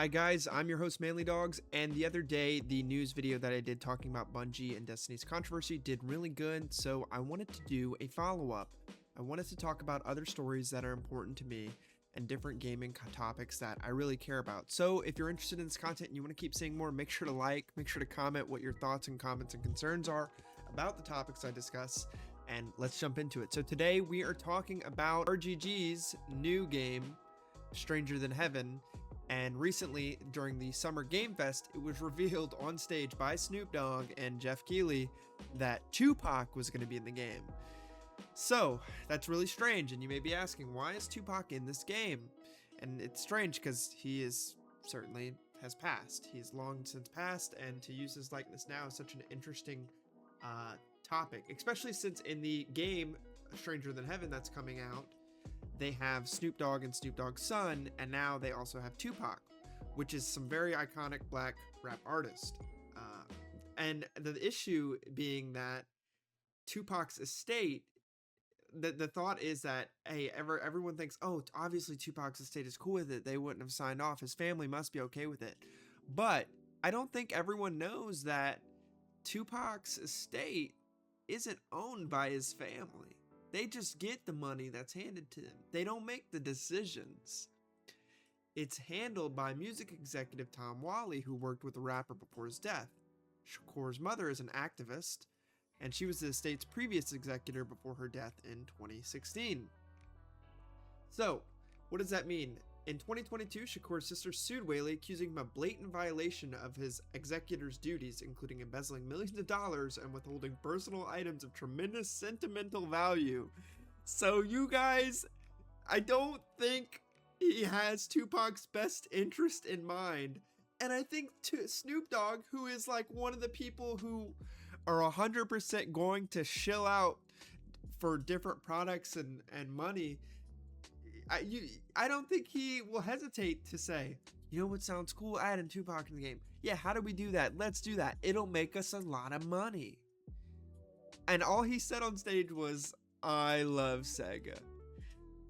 Hi guys, I'm your host Manlydawgs, and the other day the news video that I did talking about Bungie and Destiny's controversy did really good, so I wanted to do a follow-up. I wanted to talk about other stories that are important to me and different gaming topics that I really care about. So if you're interested in this content and you want to keep seeing more, make sure to like, make sure to comment what your thoughts and comments and concerns are about the topics I discuss, and let's jump into it. So today we are talking about RGG's new game, Stranger Than Heaven. And recently, during the Summer Game Fest, it was revealed on stage by Snoop Dogg and Jeff Keighley that Tupac was going to be in the game. So, that's really strange, and you may be asking, why is Tupac in this game? And it's strange because he is certainly has passed. He's long since passed, and to use his likeness now is such an interesting topic, especially since in the game Stranger Than Heaven that's coming out, they have Snoop Dogg and Snoop Dogg's son, and now they also have Tupac, which is some very iconic black rap artist. And the issue being that Tupac's estate, the thought is that, hey, everyone thinks, oh, obviously Tupac's estate is cool with it. They wouldn't have signed off. His family must be okay with it. But I don't think everyone knows that Tupac's estate isn't owned by his family. They just get the money that's handed to them. They don't make the decisions. It's handled by music executive Tom Whalley, who worked with the rapper before his death. Shakur's mother is an activist, and she was the estate's previous executor before her death in 2016. So, what does that mean? In 2022, Shakur's sister sued Whaley, accusing him of blatant violation of his executor's duties, including embezzling millions of dollars and withholding personal items of tremendous sentimental value. So you guys, I don't think he has Tupac's best interest in mind. And I think Snoop Dogg, who is like one of the people who are 100% going to shill out for different products and money, I don't think he will hesitate to say, you know what sounds cool? Adding Tupac in the game. Yeah, how do we do that? Let's do that. It'll make us a lot of money. And all he said on stage was, I love Sega.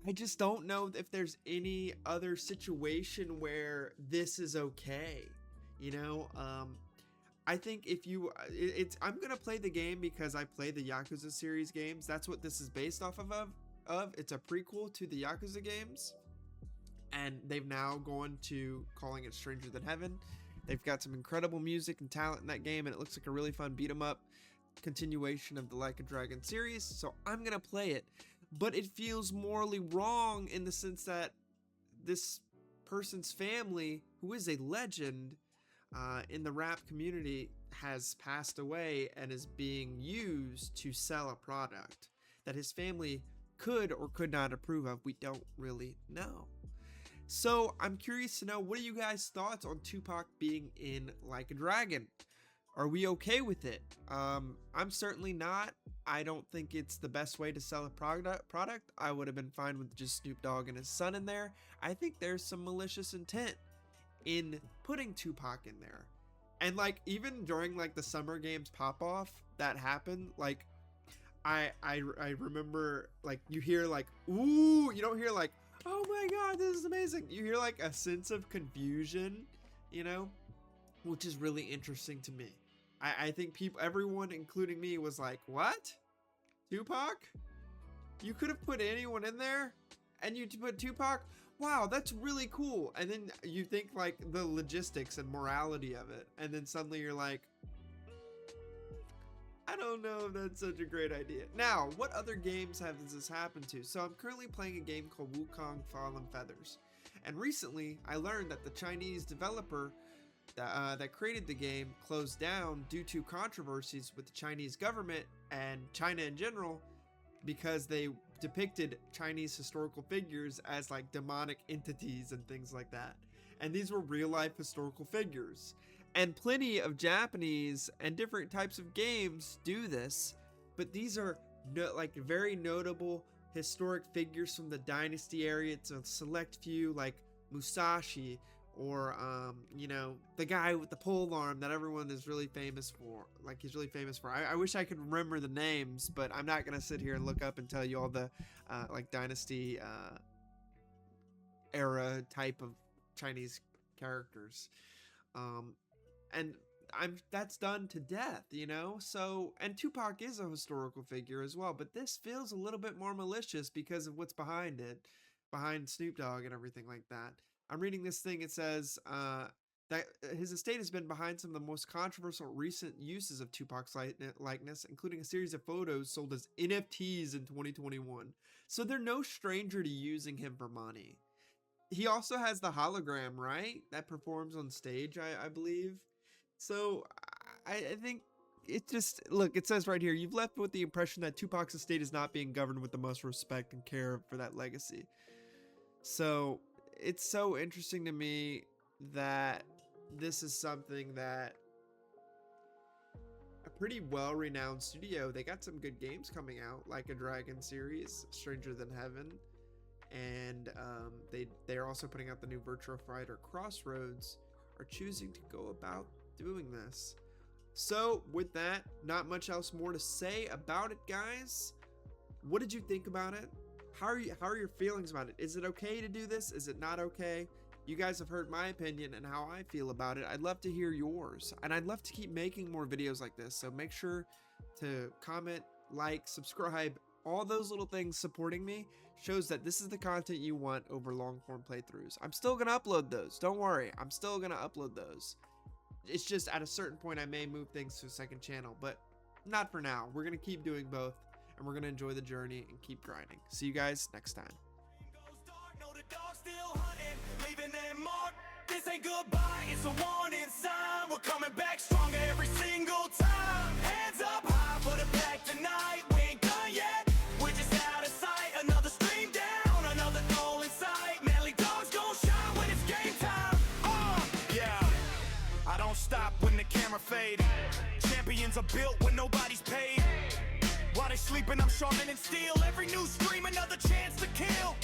I just don't know if there's any other situation where this is okay. You know, I think if you, I'm going to play the game because I play the Yakuza series games. That's what this is based off of. It's a prequel to the Yakuza games, and they've now gone to calling it Stranger Than Heaven. They've got some incredible music and talent in that game, and it looks like a really fun beat 'em up continuation of the Like a Dragon series, so I'm gonna play it. But it feels morally wrong in the sense that this person's family, who is a legend in the rap community, has passed away and is being used to sell a product that his family could or could not approve of. We don't really know. So I'm curious to know, what are you guys' thoughts on Tupac being in Like a Dragon? Are we okay with it? I'm certainly not. I don't think it's the best way to sell a product. I would have been fine with just Snoop Dogg and his son in there. I think there's some malicious intent in putting Tupac in there. And like, even during like the Summer Games pop off that happened, like I remember, like, you hear like, ooh, you don't hear like, oh my god, this is amazing. You hear like a sense of confusion, you know, which is really interesting to me. I think everyone, including me, was like, what? Tupac? You could have put anyone in there and you put Tupac? Wow, that's really cool. And then you think like the logistics and morality of it, and then suddenly you're like, I don't know if that's such a great idea. Now, what other games has this happened to? So I'm currently playing a game called Wukong Fallen Feathers. And recently, I learned that the Chinese developer that created the game closed down due to controversies with the Chinese government and China in general, because they depicted Chinese historical figures as like demonic entities and things like that. And these were real life historical figures. And plenty of Japanese and different types of games do this, but these are like very notable historic figures from the dynasty area. It's a select few, like Musashi, or you know, the guy with the pole arm that everyone is really famous for. Like, he's really famous for. I wish I could remember the names, but I'm not gonna sit here and look up and tell you all the like dynasty era type of Chinese characters. And that's done to death, you know? So, and Tupac is a historical figure as well, but this feels a little bit more malicious because of what's behind it, behind Snoop Dogg and everything like that. I'm reading this thing, it says that his estate has been behind some of the most controversial recent uses of Tupac's likeness, including a series of photos sold as NFTs in 2021. So they're no stranger to using him for money. He also has the hologram, right? That performs on stage, I believe. So I think it just, look, it says right here, you've left with the impression that Tupac's estate is not being governed with the most respect and care for that legacy. So it's so interesting to me that this is something that a pretty well-renowned studio, they got some good games coming out, like a Dragon series, Stranger Than Heaven, and they're also putting out the new Virtua Fighter Crossroads, are choosing to go about doing this. So with that, not much else more to say about it, guys. What did you think about it? How are your feelings about it? Is it okay to do this? Is it not okay? You guys have heard my opinion and how I feel about it. I'd love to hear yours, and I'd love to keep making more videos like this. So make sure to comment, like, subscribe. All those little things supporting me shows that this is the content you want over long form playthroughs. I'm still gonna upload those, don't worry. I'm still gonna upload those. It's just at a certain point I may move things to a second channel, but not for now. We're gonna keep doing both, and we're gonna enjoy the journey and keep grinding. See you guys next time. This ain't goodbye, it's a warning sign. We're coming back stronger every single time. Hands up high for the pack tonight. We ain't done yet, we're just out of sight. Another stream down, another goal in sight. Manlydawg's gon' shine when it's game time. Yeah, I don't stop when the camera fade. Champions are built when nobody's paid. While they sleeping, I'm sharpening steel. Every new stream, another chance to kill.